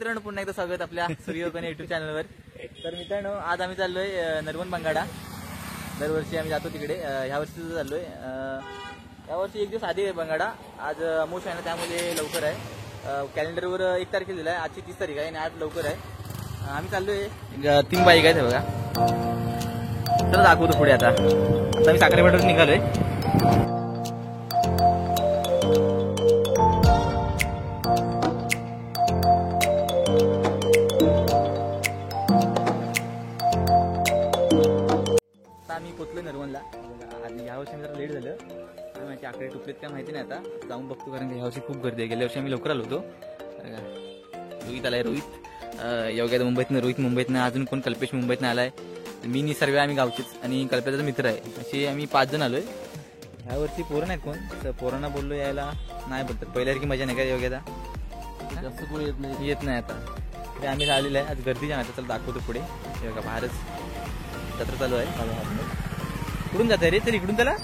मित्रांनो पुन्हा एकदा स्वागत आपल्या सूर्यकोकण युट्यूब चॅनलवर। तर मित्रांनो आज आम्ही चाललोय नरवण बंगाडा। दरवर्षी आम्ही जातो तिकडे, ह्या वर्षी सुद्धा चाललोय। यावर्षी एक दिवस आधी आहे बंगाडा, आज अमोश आहे ना त्यामुळे लवकर आहे। कॅलेंडरवर 1 तारखेला दिलाय, आजची 30 तारीख आहे आणि आज लवकर आहे। आम्ही चाललोय 3 बाईक आहेत बघा, चला दाखवतो पुढे। आता आम्ही साखरेपाट्यावरून निघालोय। आम्ही पोचलोय नरवणला। आणि यावर्षी जरा लेट झालं, माझी आकडे टुकलेत काय माहिती नाही, आता जाऊन बघतो कारण की यावर्षी खूप गर्दी आहे। गेल्या वर्षी आम्ही लवकर आलो होतो। रोहित आलाय, रोहित योग्य मुंबईतनं, रोहित मुंबईतनं, अजून कोण कल्पेश मुंबईतनं आलाय, मी निसर्ग आम्ही गावचेच आणि कल्पेशचा मित्र आहे। असे आम्ही 5 जण आलोय। यावर्षी पोरं नाहीत कोण, तर पोरांना बोललो यायला नाही बोलतात, पहिल्यासारखी मजा नाही का योग्यता, जास्त कोण येत नाही आता। ते आम्ही आलेलं आहे, आज गर्दी जाणार, चला दाखवतो पुढे। हे बघा बाहेरच जत्रा चालू आहे। कुठून जात आहे रे, तर इकडून त्याला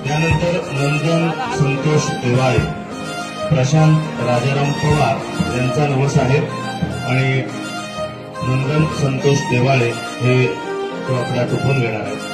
त्यानंतर नंदन संतोष देवाळे, प्रशांत राजाराम पवार यांचा नवस आहे आणि नंदन संतोष देवाळे हे तो आपला टोपण घेणार आहे.